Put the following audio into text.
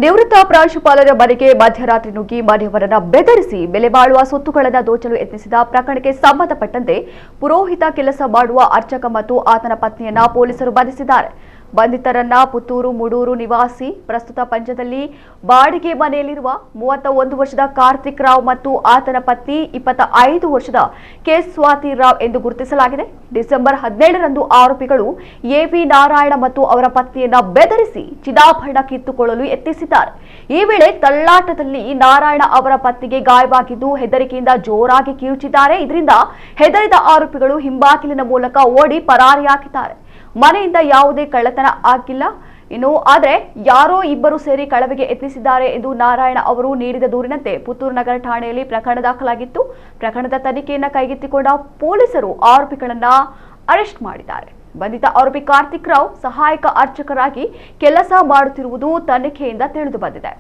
ನಿವೃತ್ತ ಪ್ರಾಂಶುಪಾಲರ ಮನೆಗೆ ಮಧ್ಯರಾತ್ರಿ ನುಗ್ಗಿ ಮನೆಯವರನ್ನ ಬೆದರಿಸಿ ಬೆಲೆ ಬಾಳುವ ಸೊತ್ತುಗಳನ್ನು ದೋಚಲು ಯತ್ನಿಸಿದ ಪ್ರಕರಣಕ್ಕೆ ಸಂಬಂಧಪಟ್ಟಂತೆ ಪುರೋಹಿತ ಕೆಲಸ ಮಾಡುವ ಅರ್ಚಕ ಮತ್ತು ಆತನ ಪತ್ನಿಯನ್ನ ಪೊಲೀಸರು ಬಂಧಿಸಿದ್ದಾರೆ. ಬಂಧಿತರನ್ನ ಪುತ್ತೂರು ಮುಡೂರು ನಿವಾಸಿ, ಪ್ರಸ್ತುತ ಪಂಚದಲ್ಲಿ ಬಾಡಿಗೆ ಮನೆಯಲ್ಲಿರುವ 31 ವರ್ಷದ ಕಾರ್ತಿಕ್ ರಾವ್ ಮತ್ತು ಆತನ ಪತ್ನಿ 25 ವರ್ಷದ ಕೆ ಸ್ವಾತಿ ರಾವ್ ಎಂದು ಗುರುತಿಸಲಾಗಿದೆ. ಡಿಸೆಂಬರ್ 17ರಂದು ಆರೋಪಿಗಳು ಎವಿ ನಾರಾಯಣ ಮತ್ತು ಅವರ ಪತ್ನಿಯನ್ನ ಬೆದರಿಸಿ ಚಿನ್ನಾಭರಣ ಕಿತ್ತುಕೊಳ್ಳಲು ಯತ್ನಿಸಿದ್ದಾರೆ. ಈ ವೇಳೆ ತಳ್ಳಾಟದಲ್ಲಿ ನಾರಾಯಣ ಅವರ ಪತ್ನಿಗೆ ಗಾಯವಾಗಿದ್ದು ಹೆದರಿಕೆಯಿಂದ ಜೋರಾಗಿ ಕಿರುಚಿದ್ದಾರೆ. ಇದರಿಂದ ಹೆದರಿದ ಆರೋಪಿಗಳು ಹಿಂಬಾಗಿಲಿನ ಮೂಲಕ ಓಡಿ ಪರಾರಿಯಾಗಿದ್ದಾರೆ. ಮನೆಯಿಂದ ಯಾವುದೇ ಕಳ್ಳತನ ಆಗಿಲ್ಲ. ಆದರೆ ಯಾರೋ ಇಬ್ಬರು ಸೇರಿ ಕಳವಿಗೆ ಯತ್ನಿಸಿದ್ದಾರೆ ಎಂದು ನಾರಾಯಣ ಅವರು ನೀಡಿದ ದೂರಿನಂತೆ ಪುತ್ತೂರು ನಗರ ಠಾಣೆಯಲ್ಲಿ ಪ್ರಕರಣ ದಾಖಲಾಗಿತ್ತು. ಪ್ರಕರಣದ ತನಿಖೆಯನ್ನು ಕೈಗೆತ್ತಿಕೊಂಡ ಪೊಲೀಸರು ಆರೋಪಿಗಳನ್ನ ಅರೆಸ್ಟ್ ಮಾಡಿದ್ದಾರೆ. ಬಂಧಿತ ಆರೋಪಿ ಕಾರ್ತಿಕ್ ರಾವ್ ಸಹಾಯಕ ಅರ್ಚಕರಾಗಿ ಕೆಲಸ ಮಾಡುತ್ತಿರುವುದು ತನಿಖೆಯಿಂದ ತಿಳಿದು ಬಂದಿದೆ.